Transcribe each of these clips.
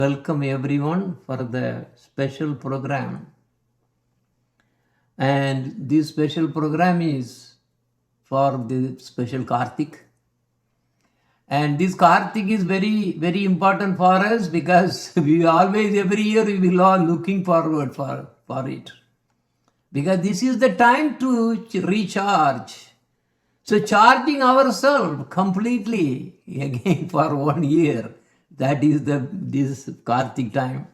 Welcome everyone for the special program. And this special program is for the special Kartik. And this Kartik is very, very important for us because we always, every year, we will all looking forward for it. Because this is the time to recharge. So charging ourselves completely again for 1 year. That is this Kartik time.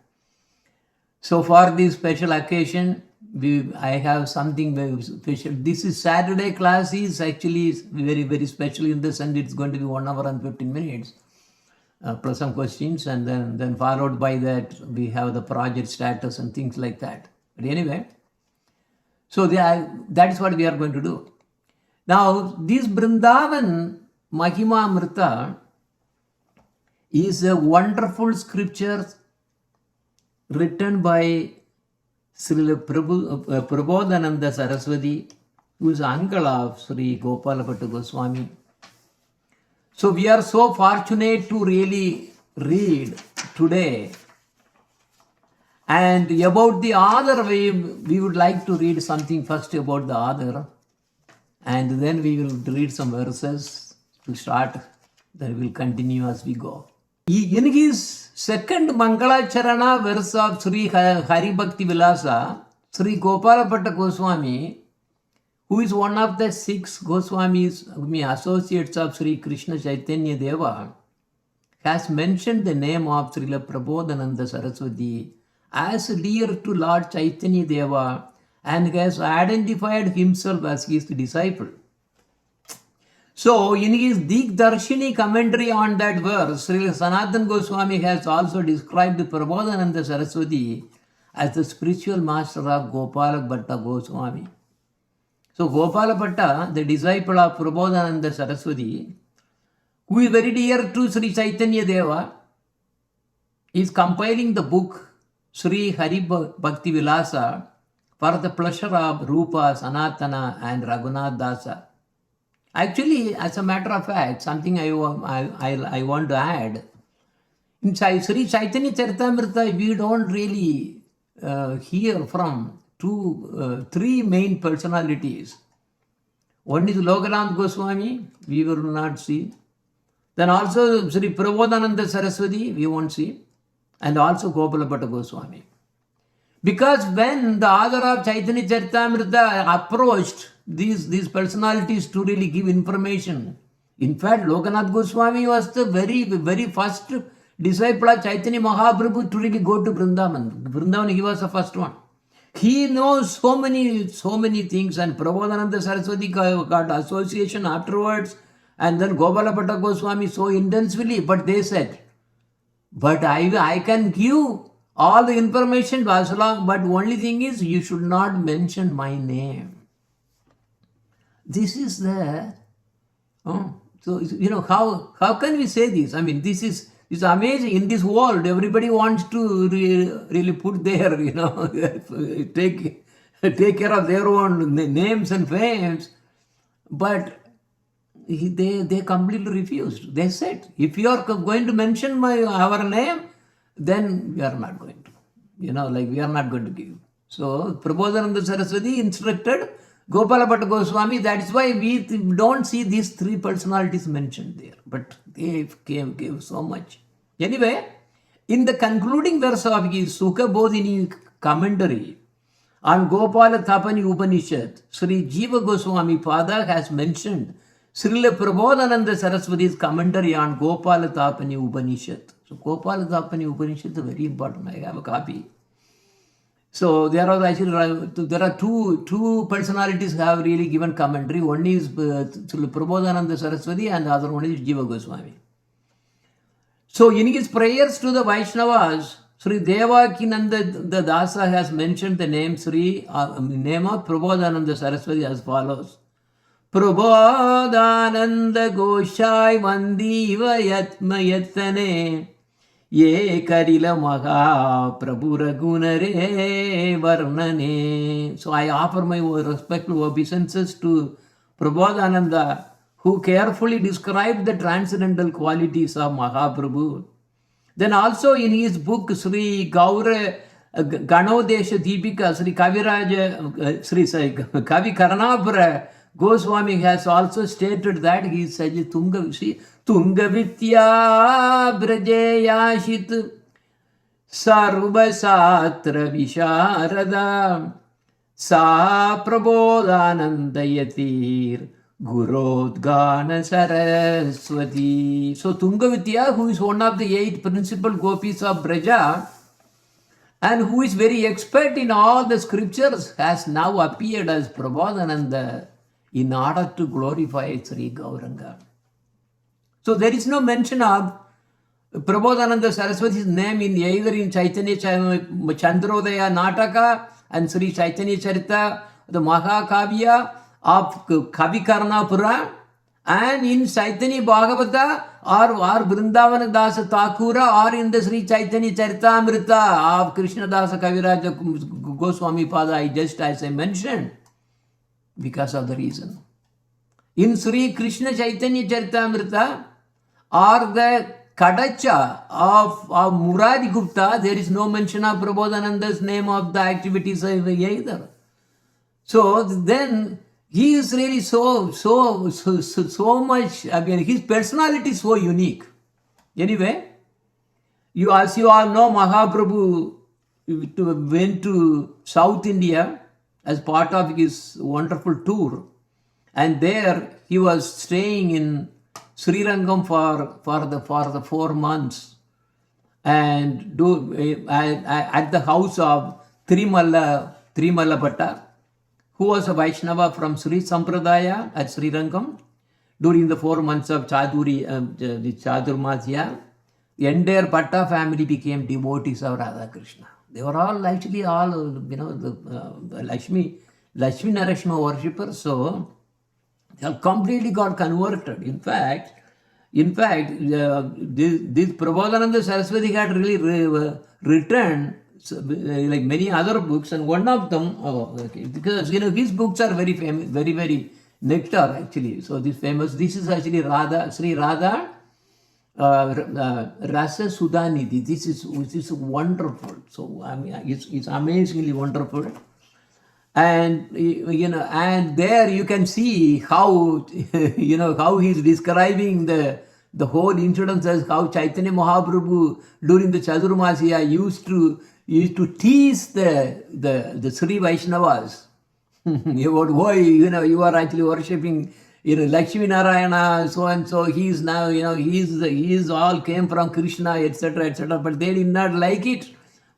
So for this special occasion, I have something very special. This is Saturday class is actually very, very special in the sense it's going to be 1 hour and 15 minutes. Plus some questions, and then followed by that we have the project status and things like that. But anyway, so that is what we are going to do. Now, this Vrindavan Mahimamrta is a wonderful scripture written by Srila Prabodhananda Saraswati, who is uncle of Sri Gopalabhatta Goswami. So we are so fortunate to really read today. And about the author, we would like to read something first about the author. And then we will read some verses to start. Then we will continue as we go. In his second Mangalacharana verse of Sri Hari Bhakti Vilasa, Sri Gopalabhatta Goswami, who is one of the 6 Goswamis, associates of Sri Krishna Chaitanya Deva, has mentioned the name of Srila Prabodhananda Saraswati as dear to Lord Chaitanya Deva and has identified himself as his disciple. So, in his Digdarshini commentary on that verse, Sri Sanatana Goswami has also described Prabodhananda Saraswati as the spiritual master of Gopalabhatta Goswami. So, Gopalabhatta, the disciple of Prabodhananda Saraswati, who is very dear to Sri Chaitanya Deva, is compiling the book Sri Hari Bhakti Vilasa for the pleasure of Rupa, Sanatana and Raghunath Dasa. Actually, as a matter of fact, something I want to add. In Sri Chaitanya Charitamrita, we don't really hear from 3 main personalities. One is Lokanath Goswami, we will not see. Then also Sri Prabodhananda Saraswati, we won't see. And also Gopalabhatta Goswami. Because when the author of Chaitanya Charitamrita approached these personalities to really give information, in fact, Lokanath Goswami was the very, very first disciple of Chaitanya Mahaprabhu to really go to Vrindavan. Vrindavan, he was the first one. He knows so many things, and Prabodhananda Saraswati got association afterwards, and then Gopalabhatta Goswami so intensely, but they said, but I can give all the information was long, but only thing is you should not mention my name. This is the so how can we say this? I mean, this is amazing. In this world, everybody wants to really put their take care of their own names and fames, but they completely refused. They said, if you are going to mention our name, then we are not going to, we are not going to give. So Prabodhananda Saraswati instructed Gopalabhatta Goswami. That's why we don't see these 3 personalities mentioned there, but they gave so much. Anyway, in the concluding verse of his Sukha Bodhini commentary on Gopala Tapani Upanishad, Sri Jiva Goswami Pada has mentioned Srila Prabodhananda Saraswati's commentary on Gopala Tapani Upanishad. So Gopala Tapani Upanishad is very important. I have a copy. So there are two personalities who have really given commentary. One is Prabodhananda Saraswati and the other one is Jiva Goswami. So in his prayers to the Vaishnavas, Sri Devakinanda the Dasa has mentioned the name of Prabodhananda Saraswati as follows. Prabodhananda Goshai Vandiva Yatma Yatane Ye Karila Maha Prabhu Ragunare Varnane. So I offer my respectful obeisances to Prabodhananda, who carefully described the transcendental qualities of Mahaprabhu Then also in his book, Sri Gaura Ganodesha Deepika, Sri Kaviraja, Kavi Karnapura Goswami has also stated that he says, Tunga Vidya Brajeyashit Sarvasatra Visharada Sa Prabodhanandayatir Gurodgana Saraswati. So Tungavidya, who is one of the 8 principal gopis of Braja and who is very expert in all the scriptures, has now appeared as Prabodhananda in order to glorify Sri Gauranga. So there is no mention of Prabodhananda Saraswati's name in either in Chaitanya Chandrodaya Nataka and Sri Chaitanya Charita, the Mahakavya of Kavikarnapura, and in Chaitanya Bhagavata or Vrindavan Dasa Thakura, or in the Sri Chaitanya Charitamrita of Krishna Dasa Kaviraja Goswami Pada, as I mentioned, because of the reason. In Sri Krishna Chaitanya Charitamrita or the Kadacha of Murari Gupta, there is no mention of Prabodhananda's name of the activities either. So then he is really so much, I mean, his personality is so unique. Anyway, as you all know, Mahaprabhu went to South India as part of his wonderful tour, and there he was staying in Sri Rangam for the 4 months, and at the house of Trimalla Bhatta, who was a Vaishnava from Sri Sampradaya at Sri Rangam. During the 4 months of the Chadurmasya, the entire Bhatta family became devotees of Radha Krishna. They were all actually the Lakshmi Narashma worshippers, so they completely got converted. In fact, this Prabodhananda Saraswati had really written like many other books, and one of them, because his books are very famous, very nectar actually. So this is actually Sri Radha Rasa Sudhanidhi. This is wonderful. So I mean, it's amazingly wonderful. And and there you can see how how he's describing the whole incident, as how Chaitanya Mahaprabhu during the Chadurmasya used to tease the Sri Vaishnavas about why you are actually worshipping Lakshmi Narayana, so and so. He is now he is all came from Krishna, etc. But they did not like it.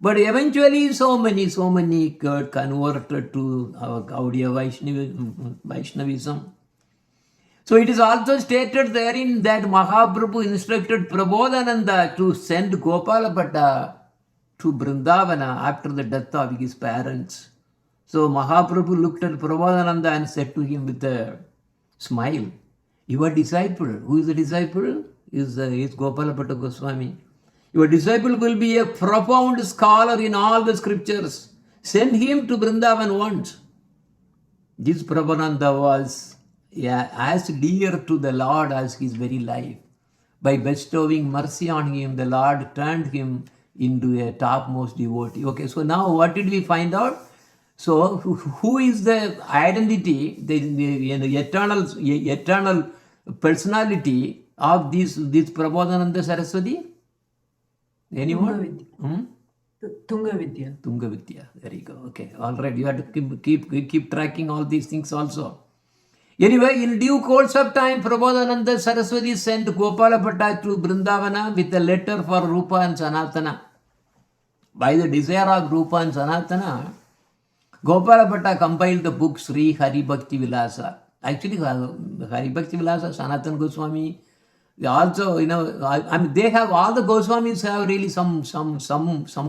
But eventually, so many got converted to our Gaudiya Vaishnavism. So it is also stated therein that Mahaprabhu instructed Prabodhananda to send Gopala Bhatta to Vrindavana after the death of his parents. So Mahaprabhu looked at Prabodhananda and said to him with a smile, "Your disciple, who is the disciple? Is Gopala Bhatta Goswami. Your disciple will be a profound scholar in all the scriptures. Send him to Vrindavan once." This Prabodhananda was as dear to the Lord as his very life. By bestowing mercy on him, the Lord turned him into a topmost devotee. Okay, so now what did we find out? So who is the identity, the eternal personality of this Prabodhananda Saraswati? Anyone? Tungavidya. There you go. Okay. All right. You have to keep tracking all these things also. Anyway, in due course of time, Prabodhananda Saraswati sent Gopala Bhatta to Vrindavana with a letter for Rupa and Sanatana. By the desire of Rupa and Sanatana, Gopala Bhatta compiled the book Sri Hari Bhakti Vilasa. Actually, Hari Bhakti Vilasa, Sanatana Goswami. They also, they have, all the Goswamis have really some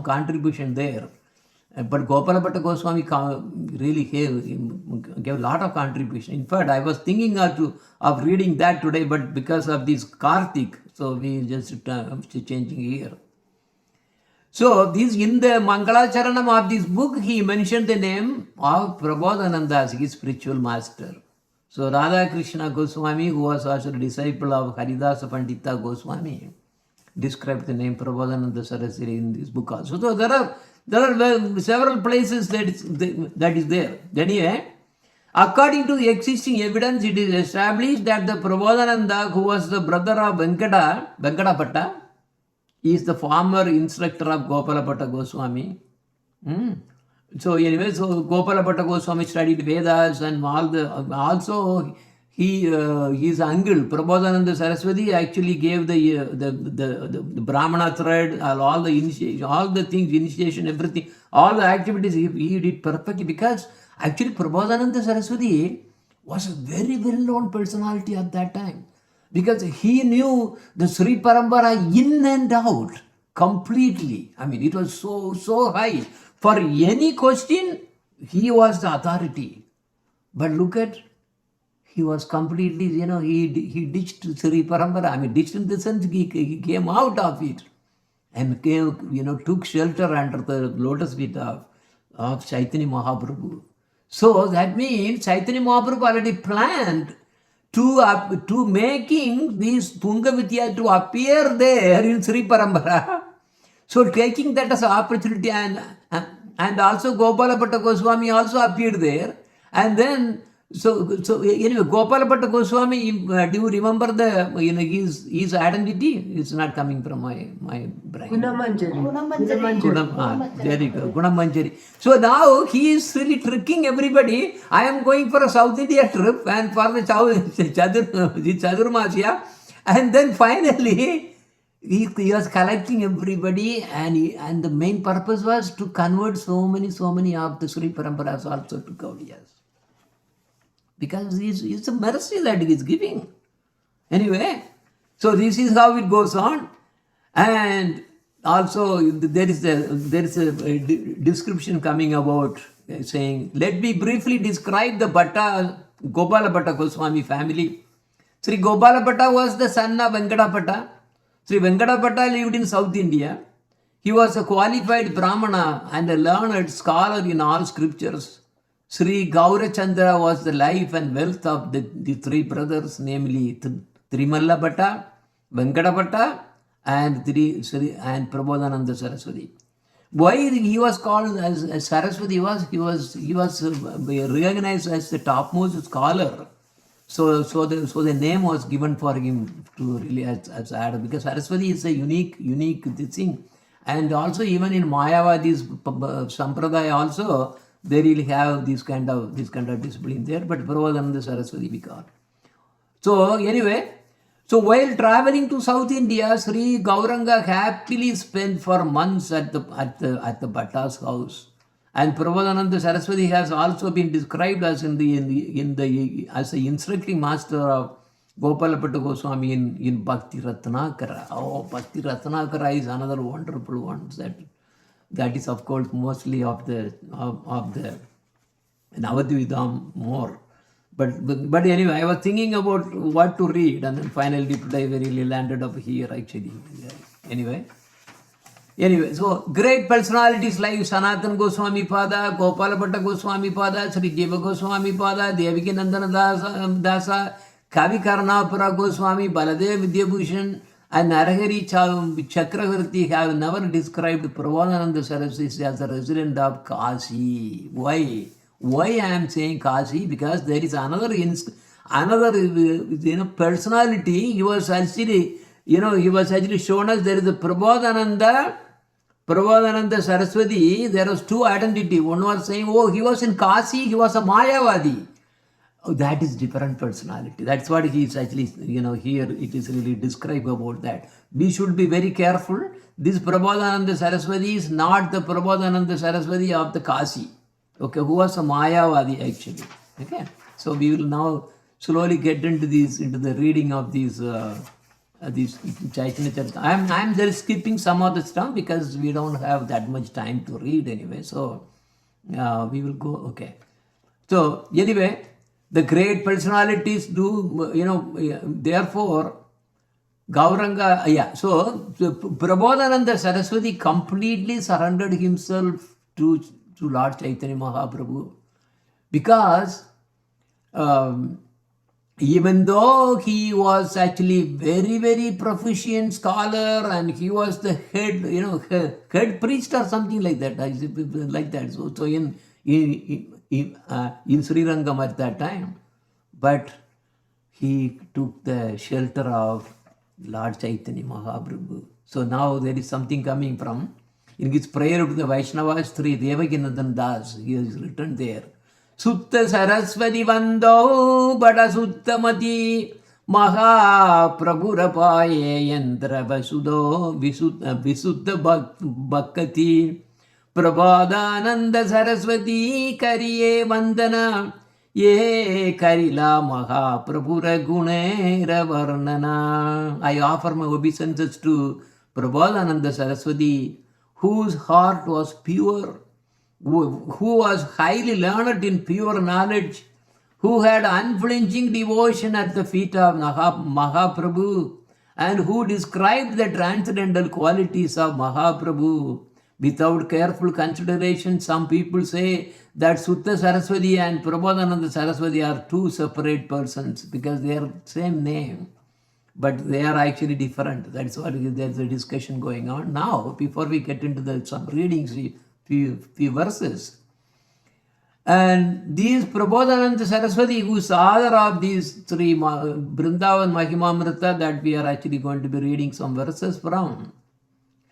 contribution there. But Gopala Bhatta Goswami really gave a lot of contribution. In fact, I was thinking of reading that today, but because of this Kartik, so we just changing here. So this, in the Mangalacharanam of this book, he mentioned the name of Prabodhananda as his spiritual master. So Radha Krishna Goswami, who was also a disciple of Haridasa Pandita Goswami, described the name Prabodhananda Saraswati in this book also. So there are several places that is there. Anyway, according to the existing evidence, it is established that the Prabodhananda, who was the brother of Venkadapata, is the former instructor of Gopalapata Goswami. So anyway, so Gopalapata Goswami studied Vedas and also his uncle Prabodhananda Saraswati actually gave the Brahmana thread, all the initiation, all the things, initiation, everything, all the activities he did perfectly, because actually Prabodhananda Saraswati was a very well-known personality at that time, because he knew the Sri Parampara in and out completely. I mean, it was so high. For any question, he was the authority. But look at, he was completely, he ditched Sri Parampara. I mean, ditched in the sense he came out of it and took shelter under the lotus feet of Chaitanya Mahaprabhu. So that means Chaitanya Mahaprabhu already planned to making this Pungavidya to appear there in Sri Parampara. So taking that as an opportunity, and also Gopalapata Goswami also appeared there. And then, so anyway, Gopalapata Goswami, do you remember his identity? It's not coming from my brain. There you go, Gunamanjari. So now he is really tricking everybody. I am going for a South India trip and for the Chadurmasya. And then finally, he was collecting everybody, and the main purpose was to convert so many of the Sri Paramparas also to Gaudiyas. Because it's a mercy that he is giving. Anyway, so this is how it goes on. And also there is a description coming about saying, let me briefly describe the Gopala Bhatta Goswami family. Sri Gopala Bhatta was the son of Venkadapata. Sri Venkadapata lived in South India. He was a qualified Brahmana and a learned scholar in all scriptures. Sri Gaurachandra was the life and wealth of the three brothers, namely Trimalla Bhatta, Venkadapata, and Prabodhananda Saraswati. Why he was called as Saraswati he was recognized as the topmost scholar. So the name was given for him to really as add, because Saraswati is a unique thing. And also even in Mayavadi's Sampradaya also, they really have this kind of discipline there, but Prabodhananda Saraswati we got. So anyway, so while traveling to South India, Sri Gauranga happily spent for months at the Bhatta's house. And Prabodhananda Saraswati has also been described as as the instructing master of Gopalapata Goswami in Bhakti Ratnakara. Oh, Bhakti Ratnakara is another wonderful one. That is, of course, mostly of the Navadvitam more. But anyway, I was thinking about what to read, and then finally today we really landed up here actually. Anyway, so great personalities like Sanatana Goswami Pada, Gopalapata Goswami Pada, Sri Jiva Goswami Pada, Devaki Nandana Dasa, Kavi Karnapura Goswami, Baladev Vidyabhushan, and Narahari Chakravarti have never described Prabodhananda Saraswati as a resident of Kashi. Why? Why I am saying Kashi? Because there is another personality. He was actually shown us there is a Prabodhananda Saraswati. There was two identity. One was saying, oh, he was in Kashi, he was a Mayavadi. Oh, that is different personality. That's what he is actually, here it is really described about that. We should be very careful. This Prabodhananda Saraswati is not the Prabodhananda Saraswati of the Kashi. Okay, who was a Mayavadi actually. Okay, so we will now slowly get into the reading of these Chaitanya Charita. I am just skipping some of the stuff because we don't have that much time to read anyway. So we will go. Okay. So anyway, the great personalities do, therefore, Gauranga, so Prabodhananda Saraswati completely surrendered himself to Lord Chaitanya Mahaprabhu, because even though he was actually very, very proficient scholar and he was the head, head priest or something like that, like that. So in Sri Rangam at that time, but he took the shelter of Lord Chaitanya Mahaprabhu. So now there is something coming from, in his prayer to the Vaishnavas, Sri Devakinandan Das, he has written there, Sutta Saraswati Vandau Bada Suttamati Maha Prabhurapaye Yantra Vasudo Visutta Bhakkati Prabhadananda Saraswati Kariye Vandana Ye Karila Maha Prabhura Gunera Varnana. I offer my obeisances to Prabhadananda Saraswati, whose heart was pure, who was highly learned in pure knowledge, who had unflinching devotion at the feet of Mahaprabhu, and who described the transcendental qualities of Mahaprabhu without careful consideration. Some people say that Sutta Saraswati and Prabodhananda Saraswati are two separate persons because they are same name, but they are actually different. That's what there's a discussion going on now. Before we get into some readings, few verses. And these Prabodhananda Saraswati, who is the author of these three Vrindavan Mahimamrta that we are actually going to be reading some verses from,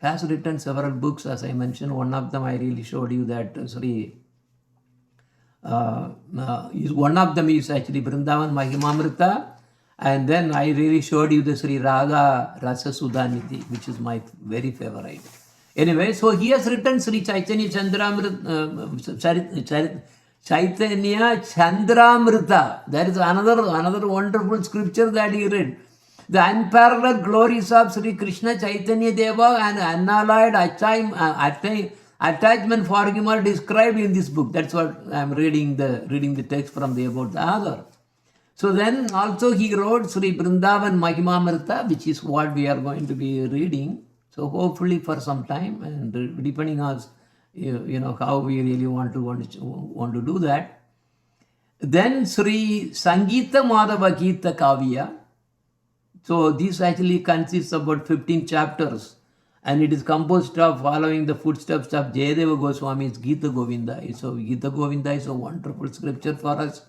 has written several books, as I mentioned. One of them I really showed you that one of them is actually Vrindavan Mahimamrta, and then I really showed you the Sri Radha Rasa Sudhanidhi, which is my very favorite. Anyway, so he has written Sri Chaitanya Chaitanya Chandramrita. That is another wonderful scripture that he read. The unparalleled glories of Sri Krishna Chaitanya Deva and unalloyed attachment for him are described in this book. That's what I am reading the text from about the author. So then also he wrote Sri Vrindavan Mahimamrta, which is what we are going to be reading. So hopefully for some time, and depending on how we really want to do that. Then Sri Sangita Madhava Gita Kavya. So this actually consists of about 15 chapters, and it is composed of following the footsteps of Jayadeva Goswami's Gita Govinda. So Gita Govinda is a wonderful scripture for us.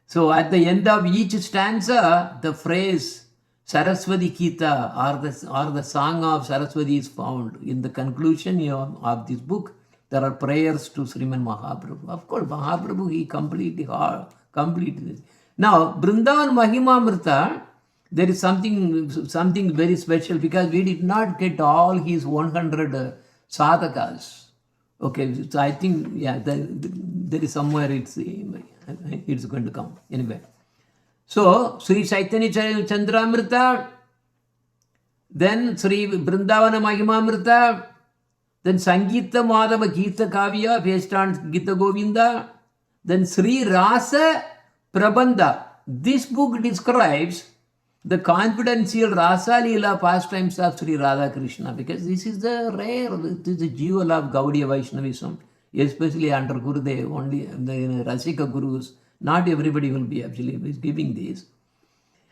So at the end of each stanza, the phrase Saraswati Gita or the song of Saraswati is found. In the conclusion of this book, there are prayers to Sriman Mahaprabhu. Of course, Mahaprabhu, he completed this. Now, Vrindavan Mahimamrta, there is something very special because we did not get all his 100 sadhakas. Okay, so I think, there is somewhere it's going to come. Anyway. So, Sri Chaitanya Chandramrita, then Sri Vrindavana Mahimamrta, then Sangita Madhava Gita Kavya based on Gita Govinda, then Sri Rasa Prabandha. This book describes the confidential Rasa Leela pastimes of Sri Radha Krishna, because this is the jewel of Gaudiya Vaishnavism, especially under Gurudev, only the Rasika Gurus. Not everybody will be actually giving this.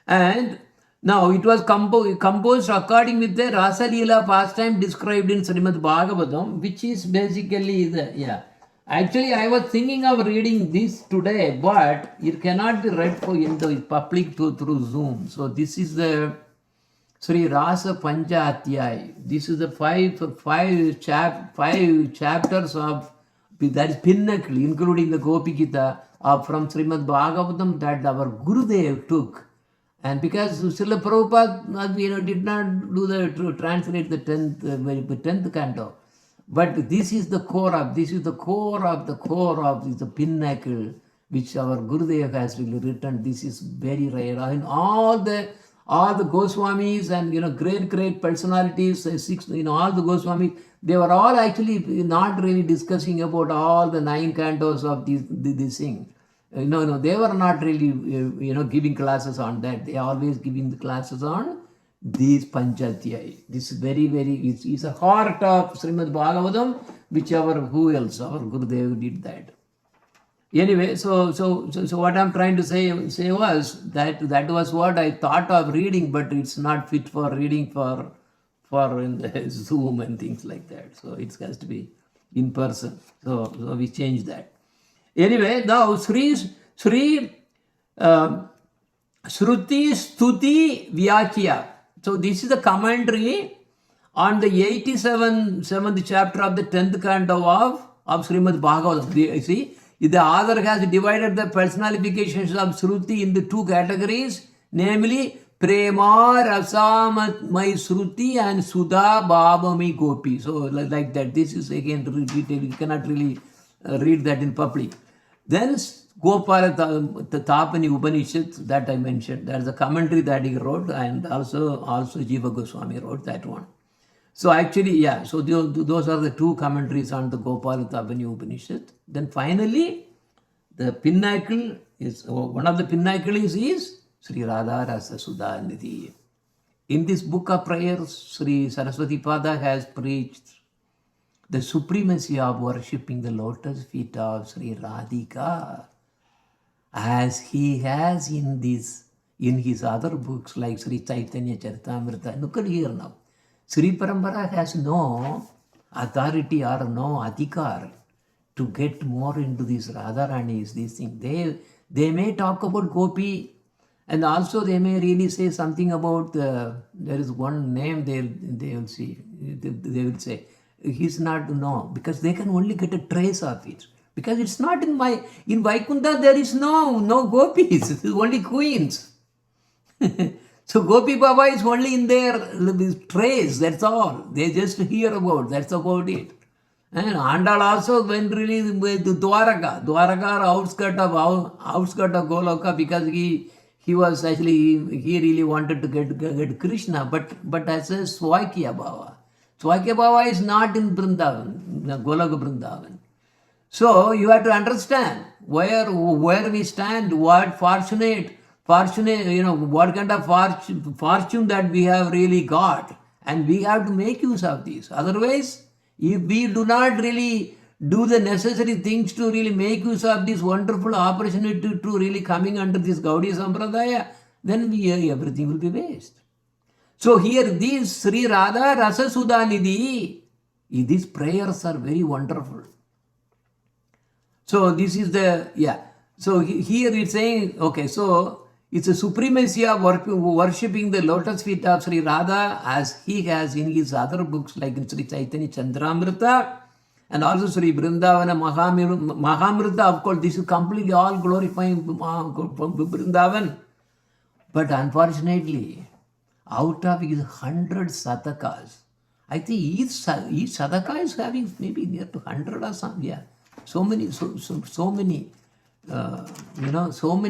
And now it was composed according with the Rasa Leela pastime described in Srimad Bhagavatam, which is basically Actually, I was thinking of reading this today, but it cannot be read in the public through Zoom. So this is the Sri Rasa Panja Adhyay. This is the five chapters of, that is pinnacle, including the Gopi Gita from Srimad Bhagavatam that our Gurudev took. And because Srila Prabhupada did not do translate the 10th canto. But this is the core of the pinnacle which our Gurudev has really written. This is very rare. And all the Goswamis and great personalities, all the Goswamis, they were all actually not really discussing about all the 9 cantos of this thing. No, they were not really giving classes on that. They are always giving the classes on these Panchadhyay. This is very, it's a heart of Srimad Bhagavatam, who else? Our Gurudev did that. Anyway, so what I'm trying to say was that was what I thought of reading, but it's not fit for reading for in the Zoom and things like that. So it has to be in person. So we changed that. Anyway, now Sri Shruti Stuti Vyakya. So this is the commentary on the 87th chapter of the 10th canto of Srimad Bhagavatam. You see, the author has divided the personifications of Shruti into two categories, namely Prema Rasamai Shruti and Sudha Bhavami Gopi. So like that. This is again detailed. You cannot really read that in public. Then Gopala Tapani Upanishad that I mentioned. There's a commentary that he wrote, and also Jiva Goswami wrote that one. So actually, yeah, so those are the two commentaries on the Gopala Tapani Upanishad. Then finally, the pinnacle is, one of the pinnacles is Sri Radha Rasa Sudha Nidhi. In this book of prayers, Sri Saraswati Pada has preached the supremacy of worshipping the lotus feet of Sri Radhika, as he has in his other books like Sri Chaitanya Charitamrita. Look at here now. Sri Parampara has no authority or no adhikar to get more into these Radharani's, these things. They may talk about Gopi, and also they may really say something about there is one name they will see. They will say he's not, no, because they can only get a trace of it. Because it's not in Vaikuntha there is no gopis, it's only queens. So Gopi Baba is only in their trace, that's all. They just hear about, that's about it. And Andal also went really with Dwaraka outskirt of Goloka, because he was actually, he really wanted to get Krishna, but as a Swakya Baba. Swakya Baba is not in Vrindavan, Goloka Vrindavan. So you have to understand where we stand, what fortunate, what kind of fortune that we have really got, and we have to make use of this. Otherwise, if we do not really do the necessary things to really make use of this wonderful opportunity to really coming under this Gaudiya Sampradaya, then everything will be waste. So here, these Sri Radha Rasa Sudha Nidhi, these prayers are very wonderful. So this is so here it's saying, okay, so it's a supremacy of worshipping the lotus feet of Sri Radha, as he has in his other books like in Sri Chaitanya Chandramrita and also Sri Vrindavana Mahimamrta. Of course, this is completely all glorifying Vrindavan. But unfortunately, out of his 100 Satakas, I think each Sataka is having maybe near to 100 or something. Yeah. So many, so many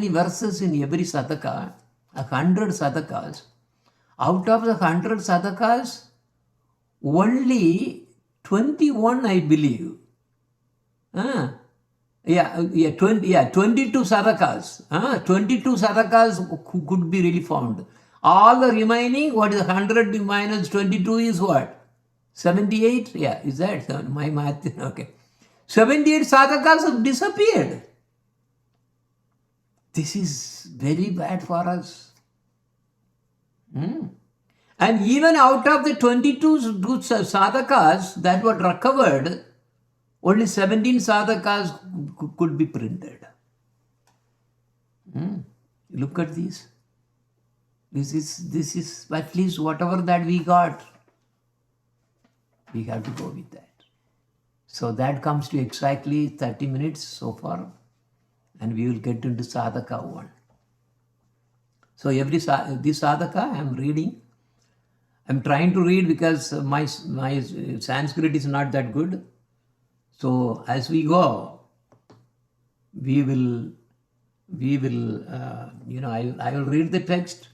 verses in every Sataka, 100 Satakas. Out of the 100 Satakas, only 21, I believe. 22 Satakas. 22 Satakas could be really found. All the remaining, what is 100 minus 22 is what? 78? Yeah, is that my math? Okay. 78 sadhakas have disappeared. This is very bad for us. And even out of the 22 good sadhakas that were recovered, only 17 sadhakas could be printed. Look at this. This is at least whatever that we got. We have to go with that. So that comes to exactly 30 minutes so far, and we will get into Sadhaka 1. So this Sadhaka I am reading. I am trying to read because my Sanskrit is not that good. So as we go, we will I will read the text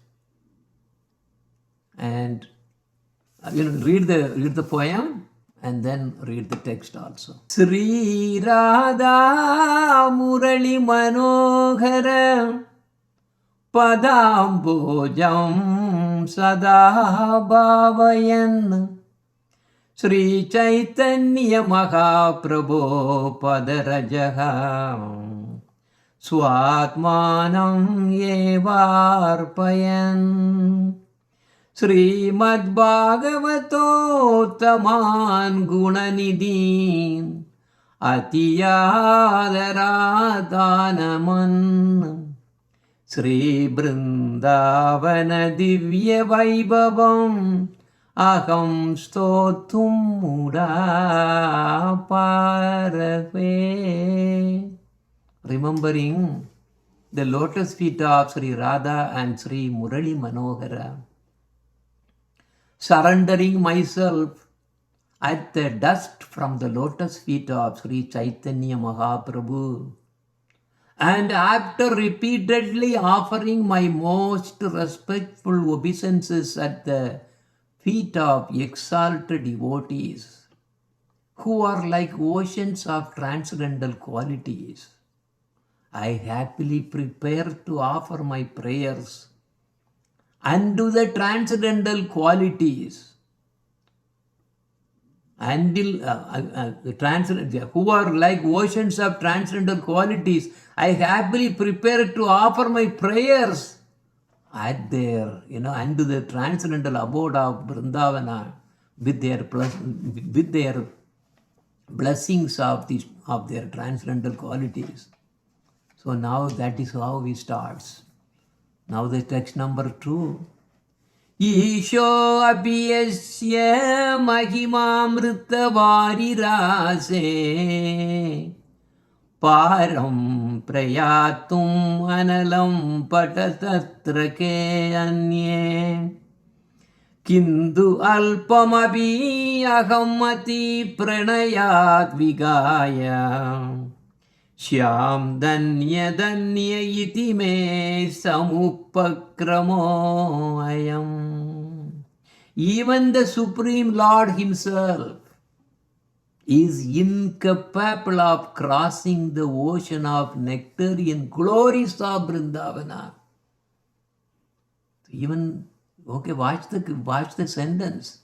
and read the poem and then read the text also. Sri Radha Murali Manohara Padambojam Sada Bhavayan Sri Chaitanya Mahaprabho Padarajaha Swatmanam evarpayan Srimad Bhagavatottaman Gunanidhin Atiyadaradanaman Sri Vrindavana Divya Vaibhavam Aham Stotum Muda Parave. Remembering the lotus feet of Sri Radha and Sri Murali Manohara, surrendering myself at the dust from the lotus feet of Sri Chaitanya Mahaprabhu, and after repeatedly offering my most respectful obeisances at the feet of exalted devotees who are like oceans of transcendental qualities, I happily prepare to offer my prayers unto the transcendental qualities until who are like oceans of transcendental qualities. I happily prepare to offer my prayers at their, unto the transcendental abode of Vrindavana with their blessings of their transcendental qualities. So now that is how we starts. Now the text number 2. Isho apiyasya Mahimamrta varirase Param prayatum analam patatatra ke anye Kindu alpamapi ahamati pranayat vigaya Shyam danya danya iti me samupakramo ayam. Even the Supreme Lord Himself is incapable of crossing the ocean of nectarian glories of Vrindavana. Even, watch the sentence.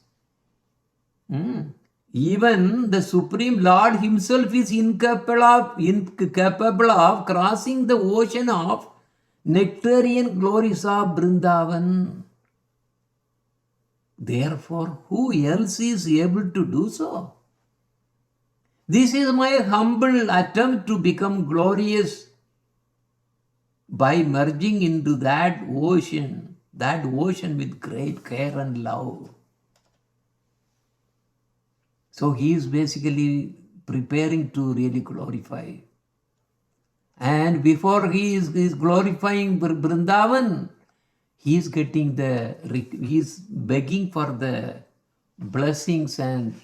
Even the Supreme Lord Himself is incapable of crossing the ocean of nectarian glories of Vrindavan. Therefore, who else is able to do so? This is my humble attempt to become glorious by merging into that ocean with great care and love. So he is basically preparing to really glorify. And before he is glorifying Vrindavan, he is begging for the blessings and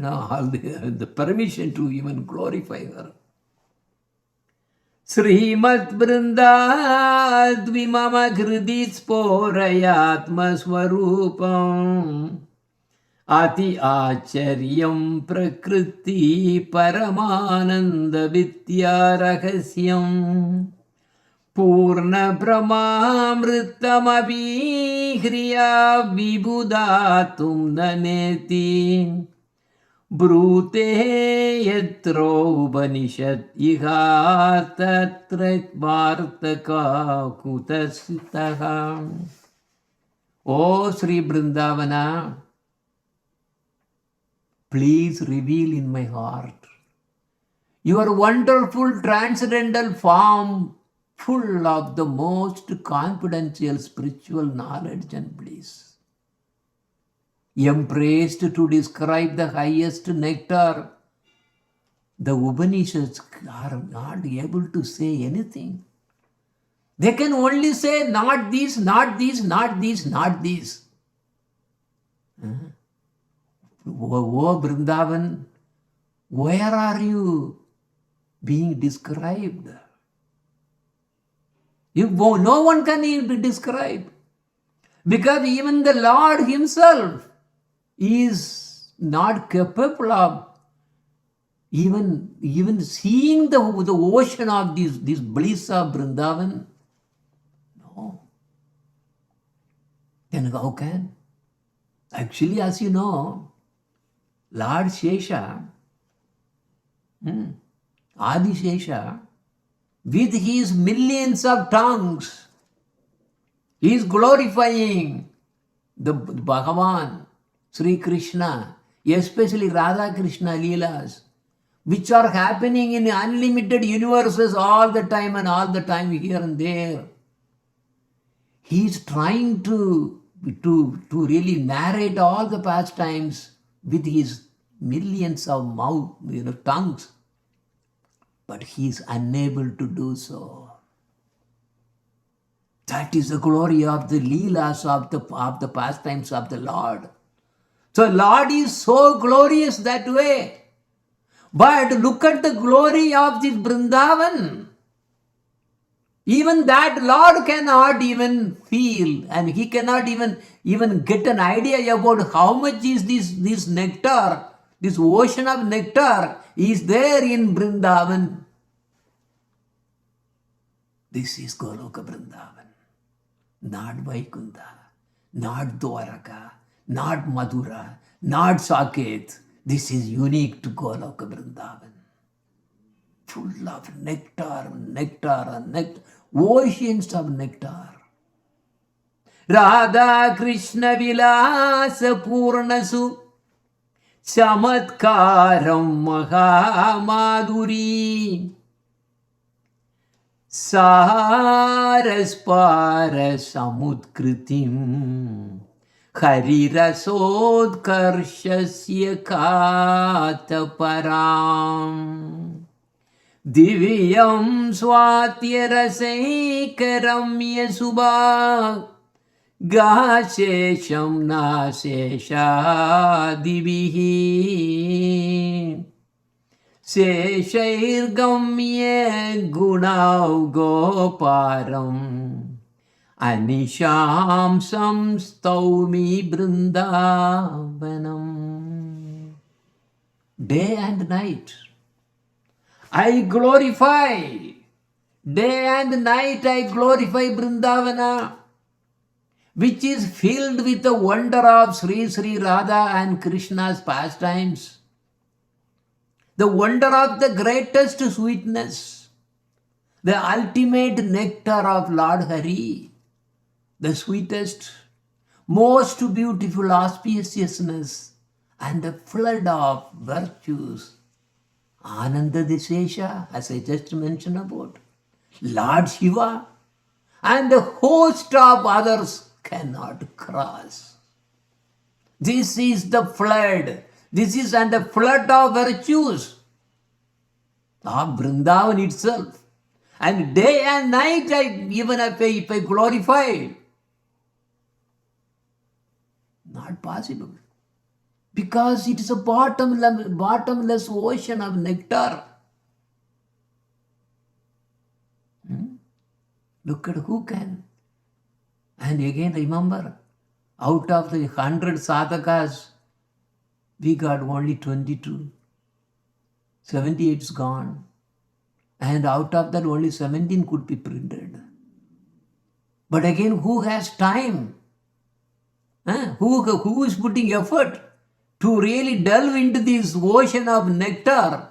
all the permission to even glorify her. Srimat Vrindad Vimama Gridi Sporayatma Swarupam Ati Acharyam Prakriti Paramananda Vidya Rahasyam Purna Brahmamritam Abhihriya Vibhudatum Naneti Brute Yatro Upanishad Iha Tatrat Vartaka Kutasitaha. O Sri Vrindavana, please reveal in my heart your wonderful transcendental form full of the most confidential spiritual knowledge and bliss. Embraced to describe the highest nectar, the Upanishads are not able to say anything. They can only say not this, not this, not this, not this. Oh Vrindavan, where are you being described? No one can even describe. Because even the Lord Himself is not capable of even seeing the ocean of this bliss of Vrindavan. No. Then how can? Actually, as you know, Lord Shesha, Adi Shesha, with his millions of tongues, he is glorifying the Bhagavan, Sri Krishna, especially Radha Krishna Leelas, which are happening in unlimited universes all the time and all the time, here and there. He is trying to really narrate all the pastimes with his millions of tongues, but he is unable to do so. That is the glory of the Leelas of the pastimes of the Lord. So Lord is so glorious that way. But look at the glory of this Vrindavan. Even that Lord cannot even feel, and he cannot even get an idea about how much is this nectar, this ocean of nectar is there in Vrindavan. This is Goloka Vrindavan, not Vaikunta, not Dwaraka, not Madhura, not Saket. This is unique to Goloka Vrindavan. Full of nectar, oceans of nectar. Radha Krishna Vilasa Purnasu Chamatkaram Mahamaduri Saraspara Samudkritim Harirasodkarshasya Kataparam Divyam Swatyarasaikaramya Subha Gashesham Nasesha Divihi Seshairgamya Gunav Goparam Anisham Samstaumi Vrindavanam. Day and night I glorify. Day and night I glorify Vrindavana, which is filled with the wonder of Sri Sri Radha and Krishna's pastimes. The wonder of the greatest sweetness, the ultimate nectar of Lord Hari, the sweetest, most beautiful auspiciousness, and the flood of virtues. Ananda Dishesha, as I just mentioned about, Lord Shiva, and a host of others cannot cross. This is the flood. This is and the flood of virtues of Vrindavan itself. And day and night, if I glorify, not possible. Because it is a bottomless ocean of nectar. Look at who can. And again remember, out of the 100 Satakas, we got only 22. 78 is gone. And out of that only 17 could be printed. But again, who has time? Who is putting effort to really delve into this ocean of nectar,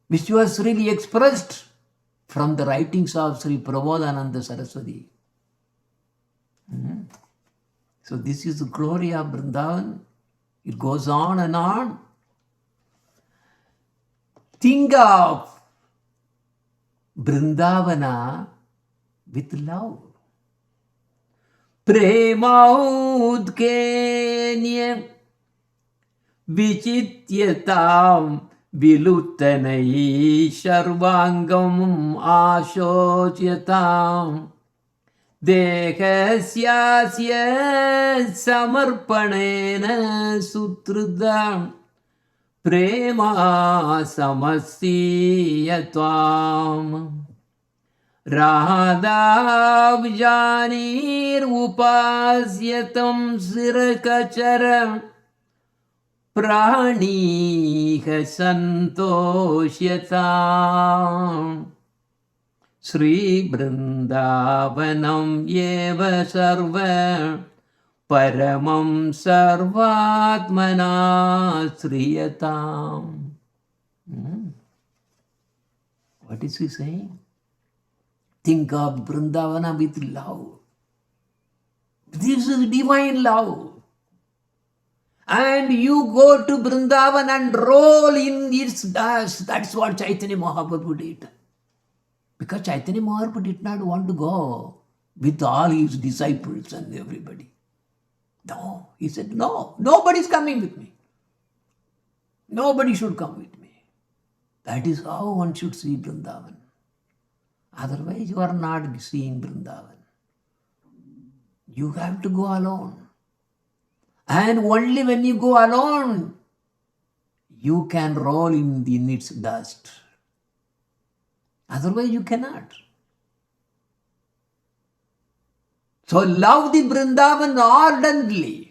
which was really expressed from the writings of Sri Prabodhananda Saraswati. So this is the glory of Vrindavan. It goes on and on. Think of Vrindavana with love. Premaudkenya Vichityatam Viluttanai Sharvangam Ashocyatam Dehasyasya Samarpanena Sutridam Prema Samasiyatvam Radhabjanir Upasyatam Sirakacharam Praniha Santosyatam Sri Vrindavanam Yeva Sarva Paramam Sarvatmana Sriyatam. What is he saying? Think of Vrindavana with love. This is divine love. And you go to Vrindavan and roll in its dust. That's what Chaitanya Mahaprabhu did. Because Chaitanya Mahaprabhu did not want to go with all his disciples and everybody. No, he said, no, nobody's coming with me. Nobody should come with me. That is how one should see Vrindavan. Otherwise, you are not seeing Vrindavan. You have to go alone. And only when you go alone, you can roll in its dust. Otherwise, you cannot. So love the Vrindavan ardently.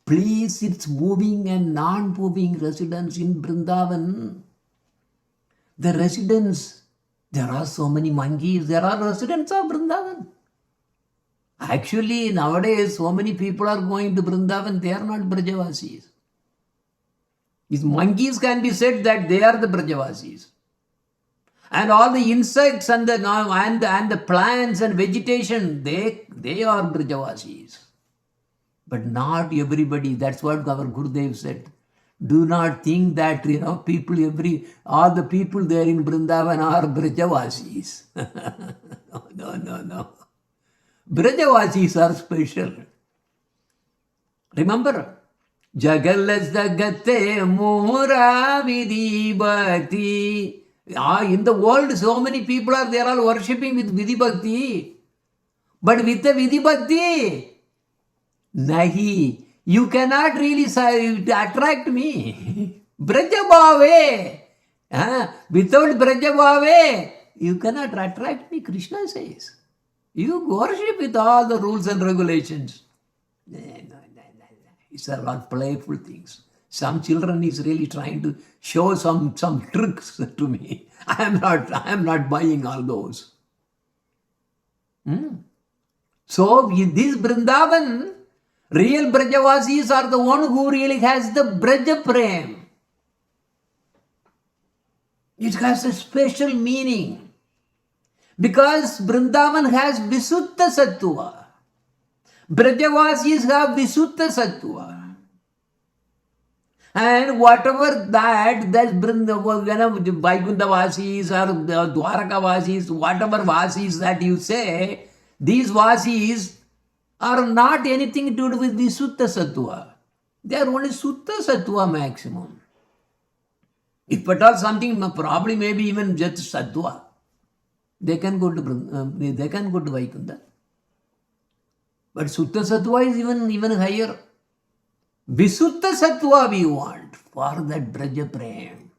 Please its moving and non-moving residents in Vrindavan. The residents, there are so many monkeys, there are residents of Vrindavan. Actually, nowadays, so many people are going to Vrindavan, they are not Brajavasis. These monkeys can be said that they are the Brajavasis. And all the insects and the plants and vegetation, they are Brajavasis. But not everybody. That's what our Gurudev said. Do not think that, all the people there in Vrindavan are Brajavasis. No. Brajavasis are special. Remember, Jagalas Jagate Mura Vidhi Bhakti. In the world, so many people are there all worshipping with Vidhi Bhakti. But with the Vidhi Bhakti, nahi, you cannot really attract me. Brajabhave. Without Brajabhave, you cannot attract me, Krishna says. You worship with all the rules and regulations. No. It's a lot playful things. Some children is really trying to show some tricks to me. I am not buying all those. So this Vrindavan, real Brajavasis are the one who really has the Braja Prem. It has a special meaning. Because Vrindavan has Visuddha Sattva. Brajavasis have Visuddha Sattva. And whatever that's Vrindavan, Vaikuntha Vasis or Dwaraka Vasis, whatever Vasis that you say, these Vasis are not anything to do with Visuddha Sattva. They are only Suddha Sattva maximum. If at all something, probably maybe even just Sattva, they can go to Vaikuntha. But Suddha Sattva is even higher. Visuddha Sattva we want for that Braja Prem.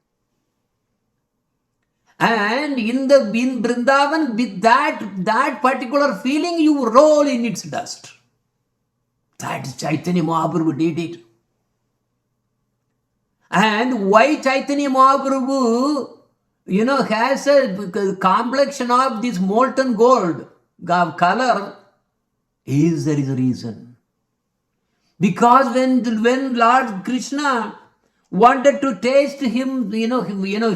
And in Vrindavan, with that particular feeling, you roll in its dust. That Chaitanya Mahaprabhu did it. And why Chaitanya Mahaprabhu, has a complexion of this molten gold color, there is a reason. Because when Lord Krishna wanted to taste him,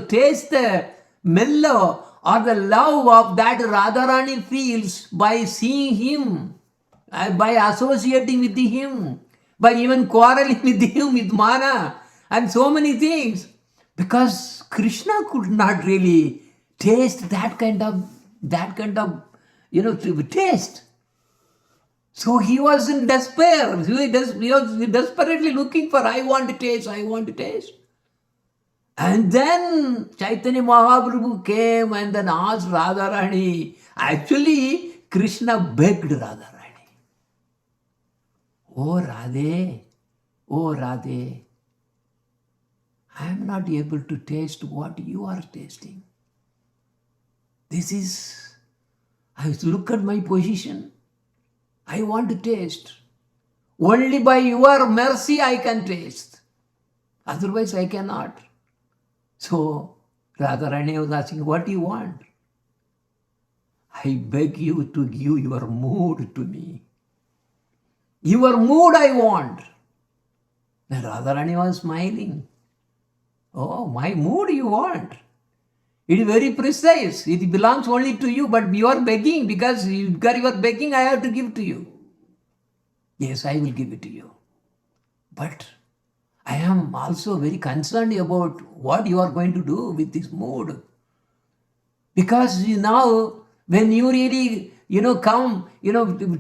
taste the mellow or the love of that Radharani feels by seeing him, by associating with him, by even quarreling with him, with Mana, and so many things. Because Krishna could not really taste that kind of taste. So he was in despair. He was desperately looking for, I want to taste. And then Chaitanya Mahaprabhu came and then asked Radharani. Actually, Krishna begged Radharani. Oh Radhe, I am not able to taste what you are tasting. I look at my position. I want to taste. Only by your mercy I can taste. Otherwise I cannot. So Radharani was asking, what do you want? I beg you to give your mood to me. Your mood I want. Then Radharani was smiling. Oh, my mood you want? It is very precise. It belongs only to you, but you are begging because you are begging, I have to give to you. Yes, I will give it to you. But I am also very concerned about what you are going to do with this mood. Because now, when you really, come,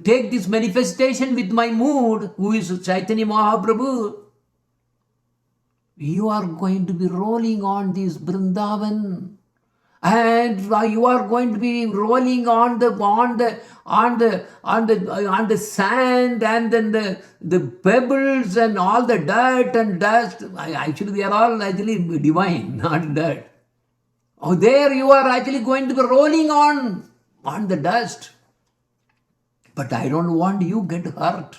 take this manifestation with my mood, who is Chaitanya Mahaprabhu, you are going to be rolling on this Vrindavan, and you are going to be rolling on the sand, and then the pebbles and all the dirt and dust. Actually, they are all actually divine, not dirt. Oh, there you are actually going to be rolling on the dust. But I don't want you to get hurt.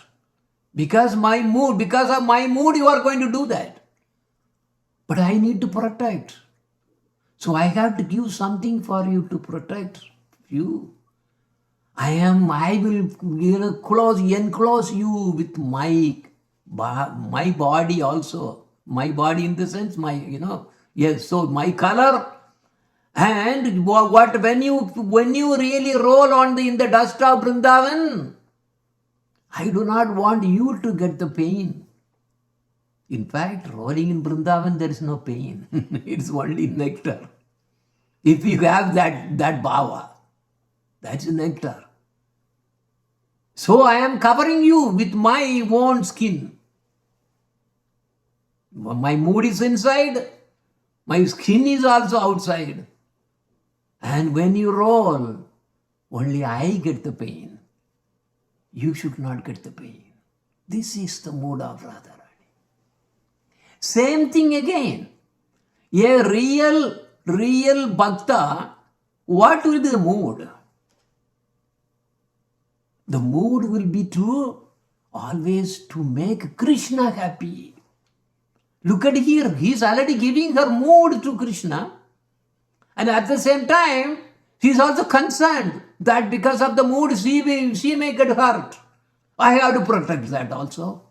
Because of my mood, you are going to do that. But I need to protect. So I have to give something for you to protect you. I will enclose you with my body also. My body in the sense, yes, so my color. And when you really roll in the dust of Vrindavan, I do not want you to get the pain. In fact, rolling in Vrindavan, there is no pain. It's only nectar. If you have that bhava, that's nectar. So I am covering you with my own skin. My mood is inside, my skin is also outside. And when you roll, only I get the pain. You should not get the pain. This is the mood of Radharani. Same thing again. A real bhakta, what will be the mood? The mood will be always to make Krishna happy. Look at here, he is already giving her mood to Krishna. And at the same time, he is also concerned that because of the mood, she may get hurt. I have to protect that also.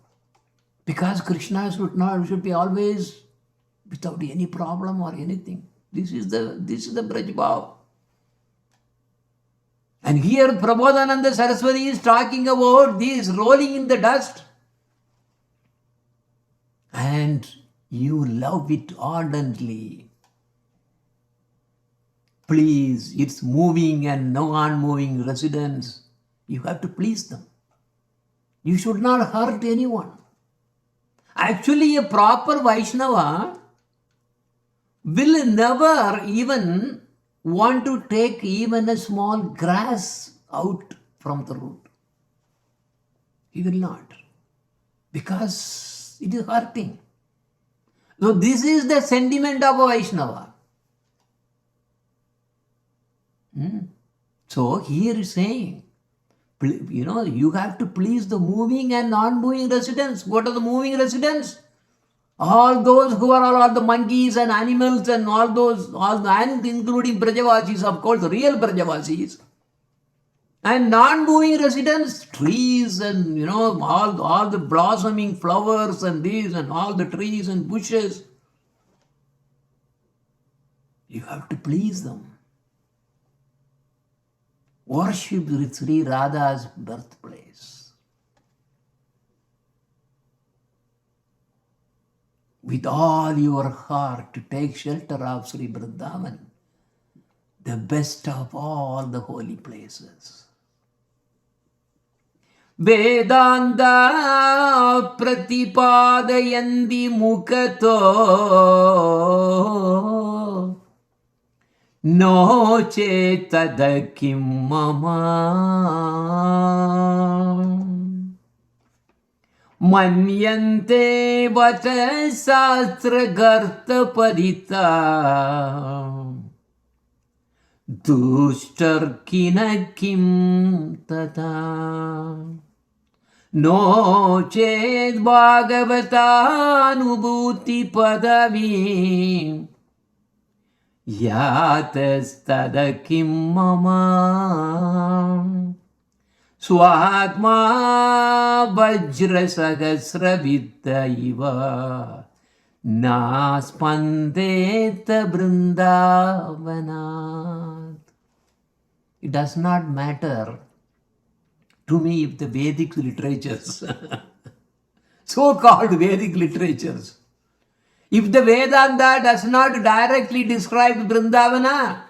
Because Krishna should be always without any problem or anything. This is the Braj Bhav. And here Prabodhananda Saraswati is talking about this rolling in the dust. And you love it ardently. Please, it's moving and non-moving residents. You have to please them. You should not hurt anyone. Actually, a proper Vaishnava will never even want to take even a small grass out from the root. He will not. Because it is hurting. So this is the sentiment of a Vaishnava. So here is saying, you have to please the moving and non-moving residents. What are the moving residents? All those who are all the monkeys and animals and and including Brajavasis, of course, real Brajavasis. And non-moving residents, trees and, all the blossoming flowers and these and all the trees and bushes. You have to please them. Worship Sri Radha's birthplace. With all your heart to take shelter of Sri Vrindavan, the best of all the holy places. Vedanta pratipadayandi mukato no chetada kim mama manyante vata sastra garta parita dushtar kina kim tata no ched bhagavata anubhuti padavi yatastada kim mama swatma vajra sahasra vitta iva Na spandeta Vrindavanat. It does not matter to me if the Vedic literatures, so-called Vedic literatures, if the Vedanta does not directly describe Vrindavana,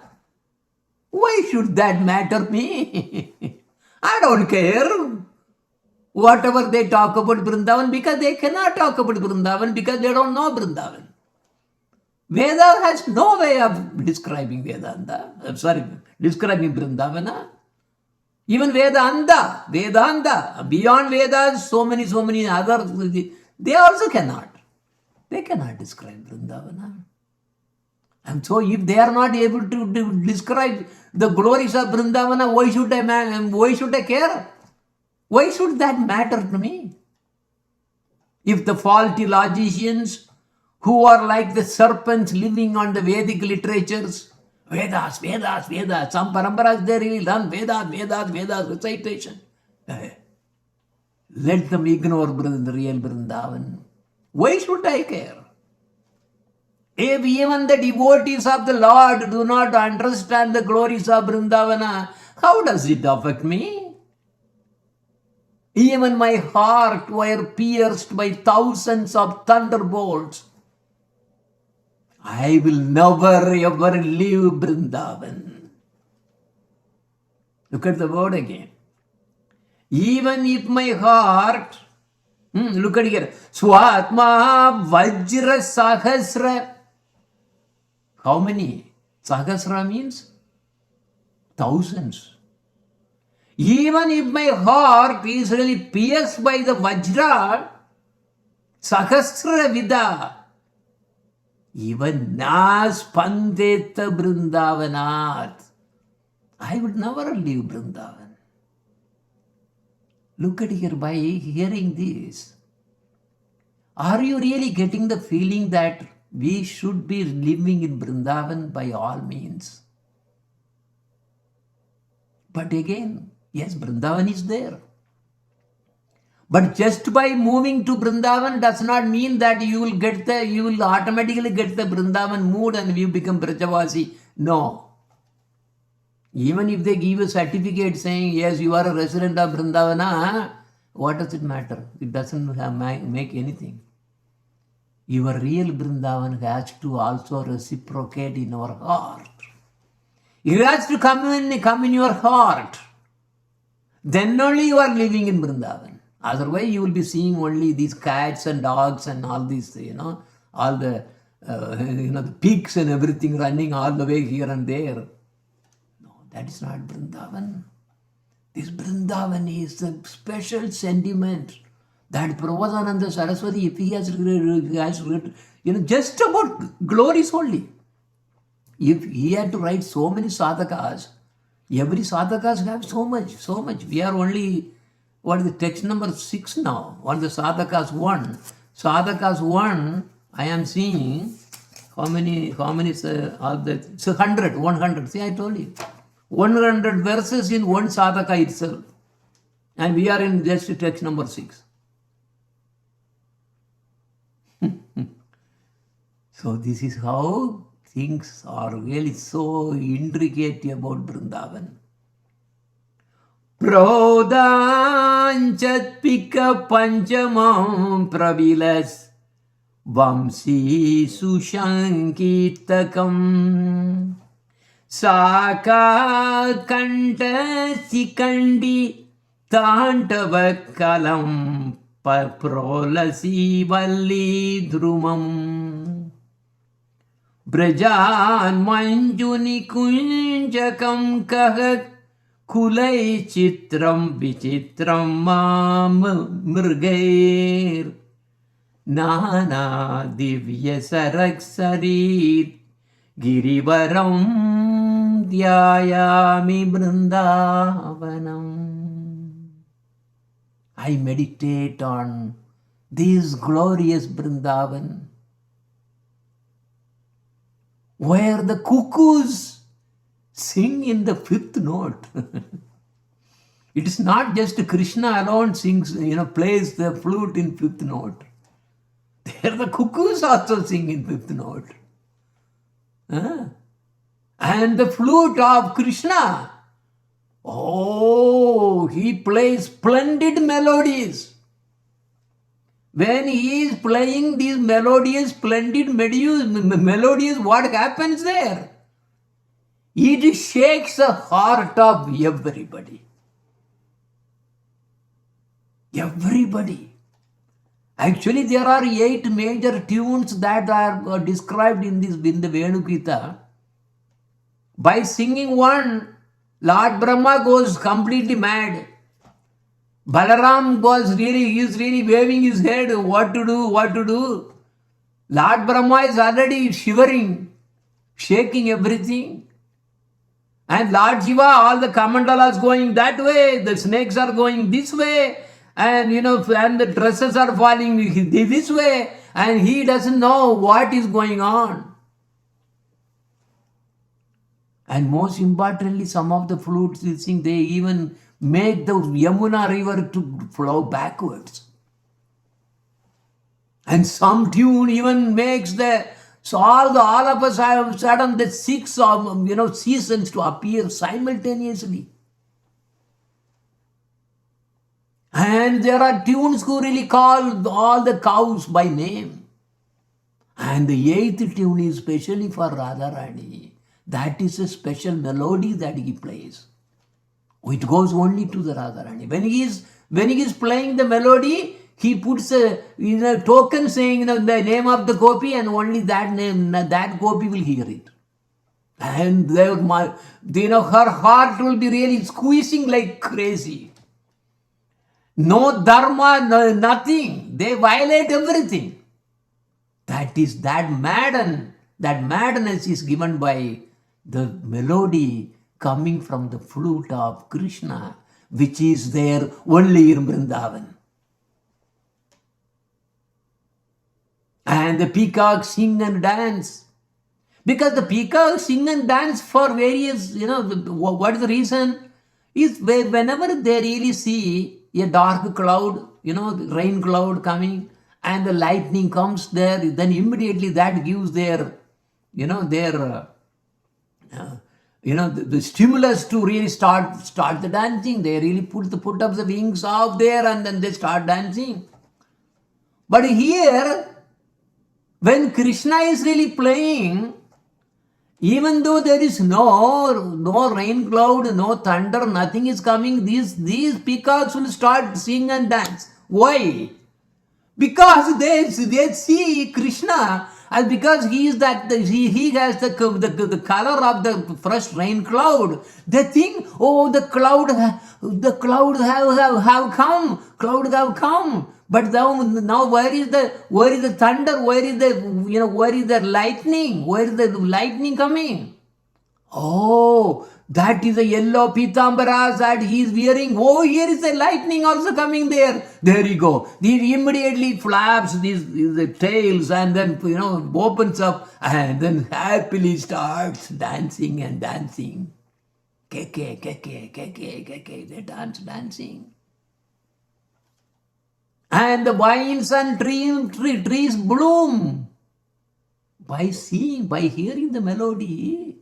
why should that matter me? I don't care. Whatever they talk about Vrindavan, because they cannot talk about Vrindavan because they don't know Vrindavan. Veda has no way of describing Vedanta. Describing Vrindavana. Even Vedanta, beyond Vedas, so many other, they also cannot. They cannot describe Vrindavana. And so if they are not able to describe the glories of Vrindavana, why should I care? Why should that matter to me? If the faulty logicians who are like the serpents living on the Vedic literatures, Vedas, some paramparas they really learn Vedas recitation. Let them ignore the real Vrindavan. Why should I care? If even the devotees of the Lord do not understand the glories of Vrindavana, how does it affect me? Even my heart were pierced by thousands of thunderbolts. I will never ever leave Vrindavan. Look at the word again. Even if my heart, look at here, Swatma Vajra Sahasra. How many? Sahasra means thousands. Even if my heart is really pierced by the Vajra, Sahasra Vida, even na spandeta Vrindavanat, I would never leave Vrindavan. Look at here, by hearing this, are you really getting the feeling that we should be living in Vrindavan by all means? But again, yes, Vrindavan is there. But just by moving to Vrindavan does not mean that you will automatically get the Vrindavan mood and you become Brajavasi. No. Even if they give a certificate saying, yes, you are a resident of Vrindavana, what does it matter? It doesn't make anything. Your real Vrindavan has to also reciprocate in our heart. It has to come in your heart. Then only you are living in Vrindavan. Otherwise, you will be seeing only these cats and dogs and all these, all the, the pigs and everything running all the way here and there. No, that is not Vrindavan. This Vrindavan is a special sentiment that Prabhupada Saraswati, if he has written, just about glories only. If he had to write so many sadhakas, every sadhakas have so much. We are only, what is the text number 6 now? What is the sadhakas 1? Sadhakas 1, I am seeing, how many is all that? It's 100. See, I told you. 100 verses in one sadhaka itself. And we are in just text number 6. So this is how things are really so intricate about Vrindavan. Prodhanchatpika panchamam pravilas vamsi sushankitakam saka kanta sikandi tantavakalam prolasi valli drumam Brajan manjuni kunjakam kahak kulai chitram vichitram mam mrgair nana divya sarak sarit girivaram dhyayami Vrindavanam. I meditate on this glorious Vrindavan, where the cuckoos sing in the 5th note. It is not just Krishna alone sings, plays the flute in 5th note. There the cuckoos also sing in fifth note. And the flute of Krishna, oh, he plays splendid melodies. When he is playing these melodious, splendid melodies, what happens there? It shakes the heart of everybody. Everybody. Actually, there are 8 major tunes that are described in the Venugita. By singing one, Lord Brahma goes completely mad. Balaram is really waving his head, what to do. Lord Brahma is already shivering, shaking everything. And Lord Shiva, all the kamandalas going that way, the snakes are going this way, and and the dresses are falling this way, and he doesn't know what is going on. And most importantly, some of the flutes you think they even make the Yamuna river to flow backwards. And some tune even makes all of us have sudden the 6 seasons to appear simultaneously. And there are tunes who really call all the cows by name. And the 8th tune is specially for Radharani. That is a special melody that he plays. It goes only to the Radharani. When he is playing the melody, he puts a token saying the name of the gopi, and only that gopi will hear it. And her heart will be really squeezing like crazy. No dharma, no, nothing. They violate everything. That madness is given by the melody coming from the flute of Krishna, which is there only in Vrindavan. And the peacocks sing and dance. Because the peacocks sing and dance for various, what is the reason? Is whenever they really see a dark cloud, rain cloud coming, and the lightning comes there, then immediately that gives their the stimulus to really start the dancing. They really put up the wings out there, and then they start dancing. But here, when Krishna is really playing, even though there is no rain cloud, no thunder, nothing is coming, these peacocks will start sing and dance. Why? Because they see Krishna, and because he has the color of the fresh rain cloud, they think, oh, the cloud have come. But now where is the thunder? Where is the lightning? Where is the lightning coming? Oh, that is a yellow pitambara that he is wearing. Oh, here is the lightning also coming there. There you go. He immediately flaps the tails and then opens up and then happily starts dancing and dancing. Keke. They dancing. And the vines and trees bloom by hearing the melody.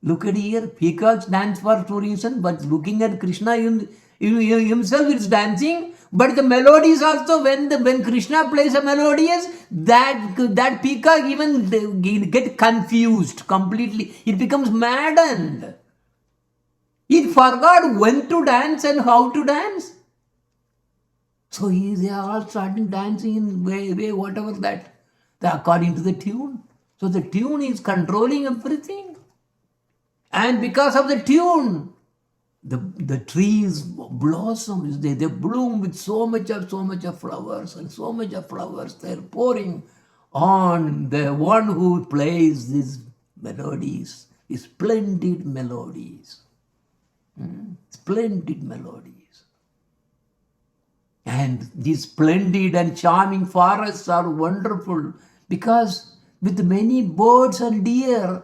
Look at here, peacocks dance for 2 reasons, but looking at Krishna himself is dancing. But the melodies also, when Krishna plays a melodious, that peacock even get confused completely. It becomes maddened. It forgot when to dance and how to dance. So they are all starting dancing in way whatever that, according to the tune. So the tune is controlling everything. And because of the tune, the trees blossom, they bloom with so much of flowers, and so much of flowers they're pouring on the one who plays these melodies, these splendid melodies. Splendid melodies. And these splendid and charming forests are wonderful because with many birds and deer,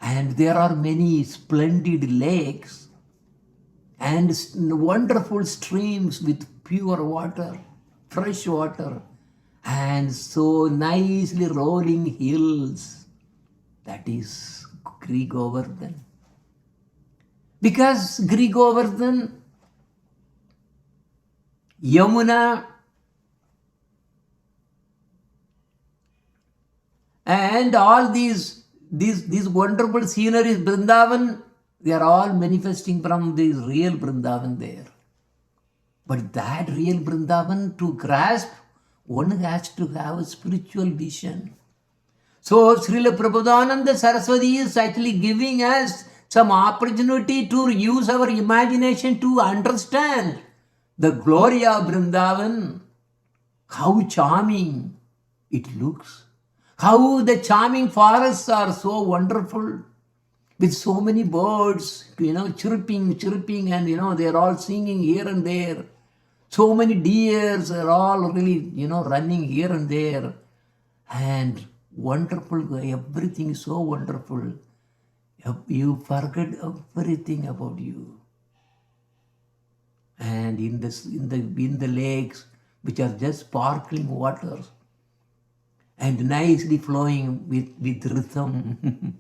and there are many splendid lakes and wonderful streams with pure water, fresh water, and so nicely rolling hills. That is Govardhan. Because Govardhan, Yamuna, and all these wonderful sceneries, Vrindavan, they are all manifesting from this real Vrindavan there. But that real Vrindavan, to grasp, one has to have a spiritual vision. So Srila Prabodhananda Saraswati is actually giving us some opportunity to use our imagination to understand the glory of Vrindavan, how charming it looks, how the charming forests are so wonderful, with so many birds, chirping, and they're all singing here and there. So many deers are all really, running here and there. And wonderful, everything is so wonderful. You forget everything about you. And in the lakes, which are just sparkling waters, and nicely flowing with rhythm.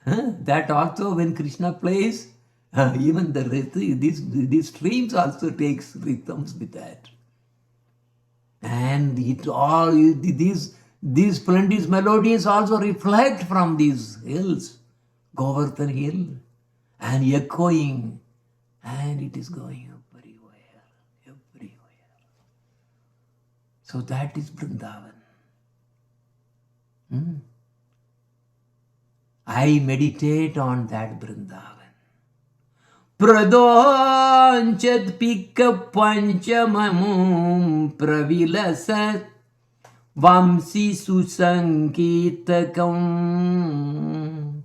That also, when Krishna plays, even these streams also takes rhythms with that. And it all these splendid melodies also reflect from these hills, Govardhan Hill, and echoing, and it is going everywhere. So that is Vrindavan. I meditate on that Vrindavan. Pradonchad pika panchamamum pravilasat vamsi susankitakam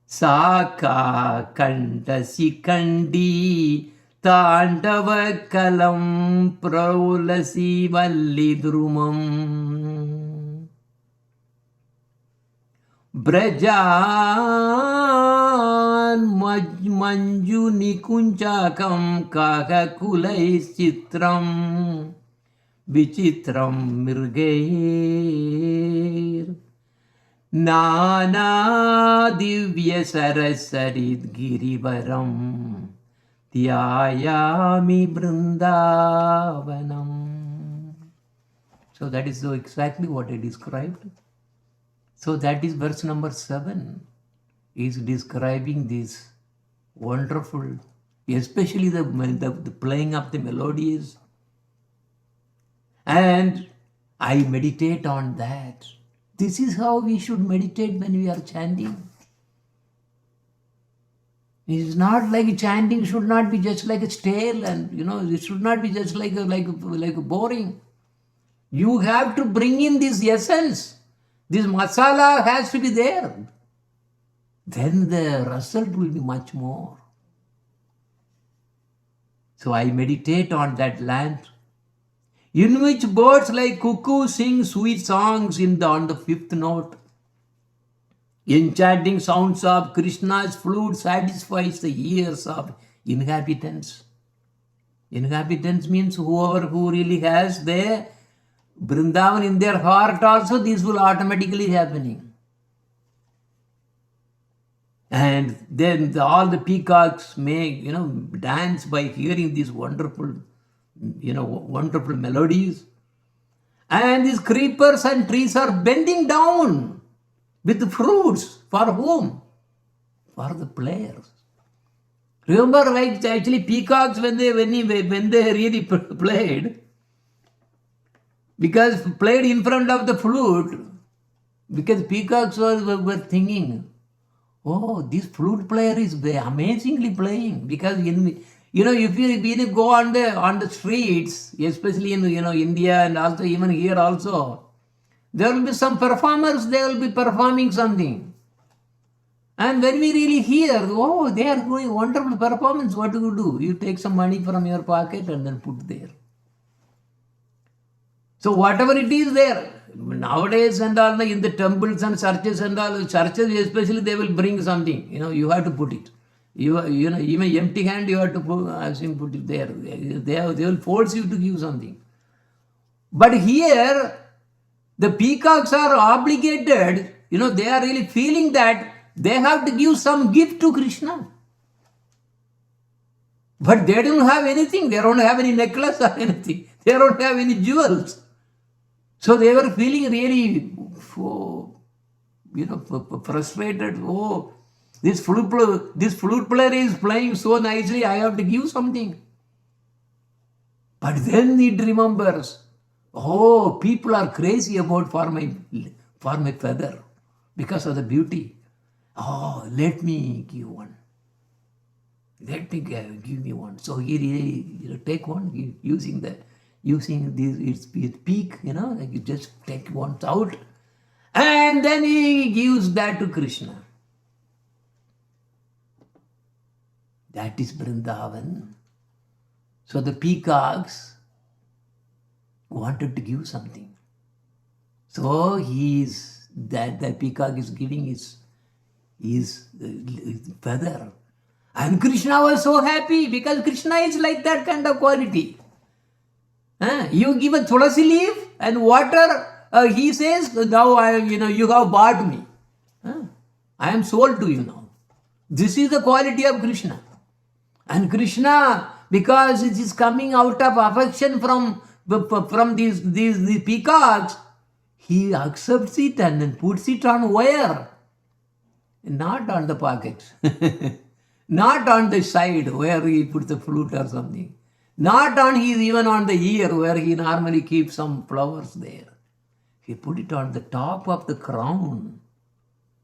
saka kantasi kandi tandavakalam praulasi vallidrumam Brajan manju nikunchakam kakakulai chitram vichitram mirgair nana divya sarasarit girivaram tyayami Vrindavanam. So that is exactly what I described. So that is verse number 7, is describing this wonderful, especially the playing of the melodies. And I meditate on that. This is how we should meditate when we are chanting. It is not like chanting should not be just like a stale, and it should not be just like a boring. You have to bring in this essence. This masala has to be there. Then the result will be much more. So I meditate on that land, in which birds like cuckoo sing sweet songs on the fifth note. Enchanting sounds of Krishna's flute satisfies the ears of inhabitants. Inhabitants means who really has their Vrindavan in their heart also, this will automatically happening. And then all the peacocks may, dance by hearing these wonderful melodies. And these creepers and trees are bending down with fruits. For whom? For the players. Remember, like actually peacocks when they really played, because played in front of the flute, because peacocks were thinking, oh, this flute player is amazingly playing. Because if you go on the streets, especially in India and also even here also, there will be some performers. They will be performing something, and when we really hear, oh, they are doing wonderful performance, what do you do? You take some money from your pocket and then put there. So whatever it is there, nowadays and all, in the temples and churches and all, churches especially, they will bring something, you have to put it. You know, even empty hand you have to ask him put it there. They will force you to give something. But here, the peacocks are obligated, they are really feeling that they have to give some gift to Krishna. But they don't have anything. They don't have any necklace or anything. They don't have any jewels. So they were feeling really, frustrated. Oh, this flute player is playing so nicely. I have to give something. But then it remembers, oh, people are crazy about for my feather because of the beauty. Oh, let me give one. Let me give me one. So he take one using this its peak, like you just take one out, and then he gives that to Krishna. That is Vrindavan. So the peacocks wanted to give something. So the peacock is giving his feather. And Krishna was so happy because Krishna is like that kind of quality. You give a tulasi leaf and water, he says, now you have bought me. I am sold to you now. This is the quality of Krishna. And Krishna, because it is coming out of affection from these peacocks, he accepts it and then puts it on wire, not on the pocket. Not on the side where he puts the flute or something. Not even on the ear where he normally keeps some flowers there. He put it on the top of the crown.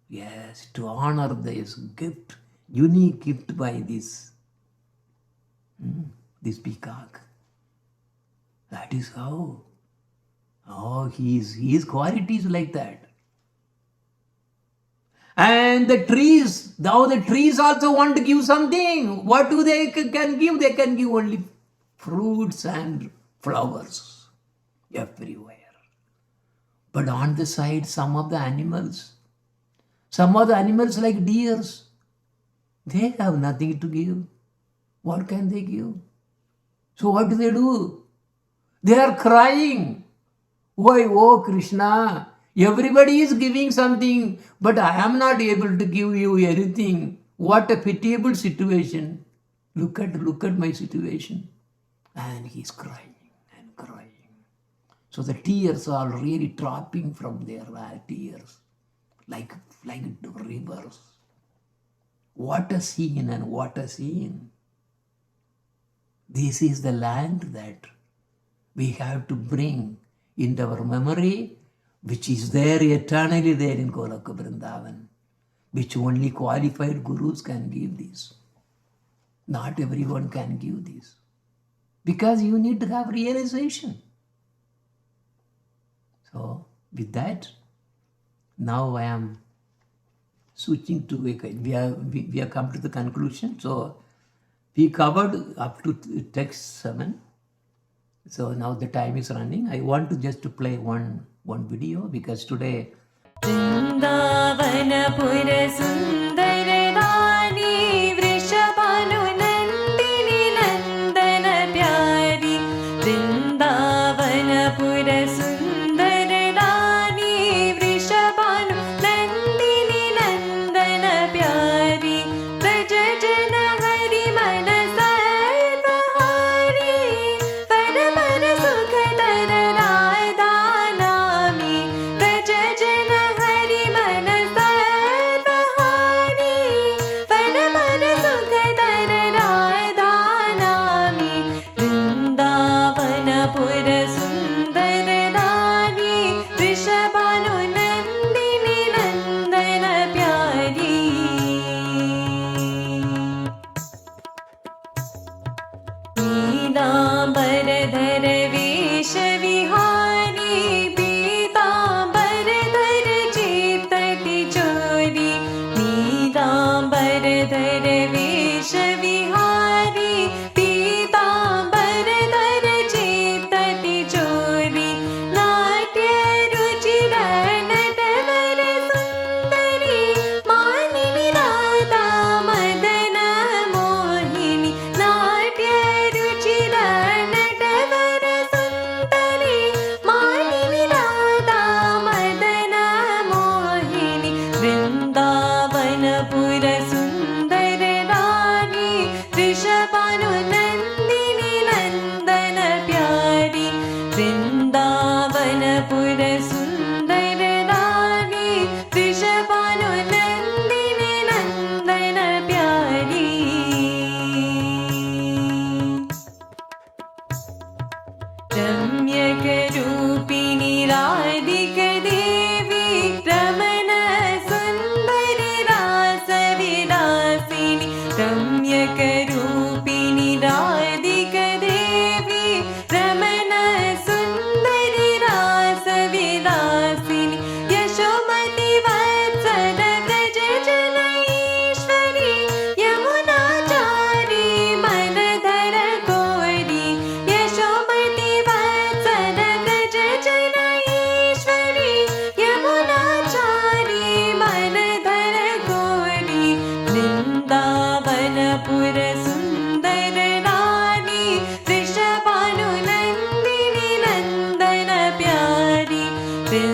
Yes, to honor this gift, unique gift by this peacock. That is how. Oh, his quality is like that. And the trees, now the trees also want to give something. What do they can give? They can give only fruits and flowers everywhere. But on the side, some of the animals like deers, they have nothing to give. What can they give? So what do? They are crying. Why, oh Krishna, everybody is giving something, but I am not able to give you anything. What a pitiable situation. Look at my situation. And he's crying and crying. So the tears are really dropping from their tears, like rivers. What a scene and what a scene. This is the land that we have to bring into our memory, which is there eternally there in Golaka Vrindavan, which only qualified gurus can give this. Not everyone can give this. Because you need to have realization. So, with that, now I am switching to, we have come to the conclusion. So, we covered up to text 7. So, now the time is running. I want to just to play one video because today Vrindavanapura sundaradani vrishabhanu nandini nandana pyari Vrindavanapura sundaradani vrishabhanu nandini nandana pyari Vrajajana hari manasa sarvahari Paramara sukhadara radhanami Vrajajana hari manasa sarvahari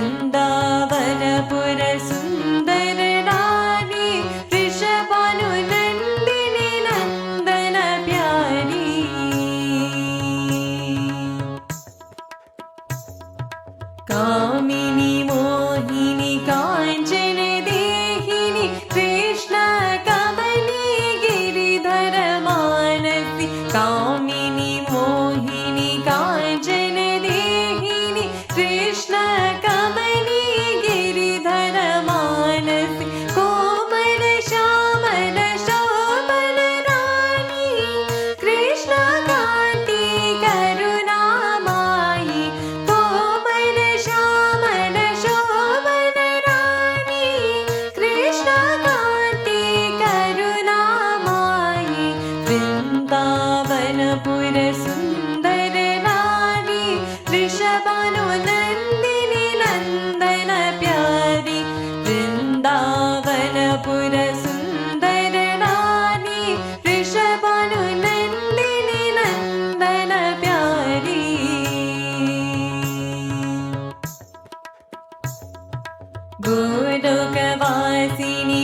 वृन्दावनपुर सुन्दर रानी वृषभानु नन्दिनी नन्दन प्यारी कामिनी मोहिनी काञ्चन देहिनी कृष्ण कमली गिरिधर मानसी कामिनी मोहिनी काञ्चन देहिनी कृष्ण कमली गिरिधर मानसी कोमल श्यामल शोभन रानी कृष्ण कान्ति करुणामायि कोमल श्यामल शोभन रानी कृष्ण कान्ति करुणामायि वृन्दावनपुर सुन्दर रानी वृषभानु नन्दिनी नन्दन प्यारी वृन्दावनपुर सुन्दर रानी वृषभानु नन्दिनी नन्दन प्यारी गोलोकवासिनी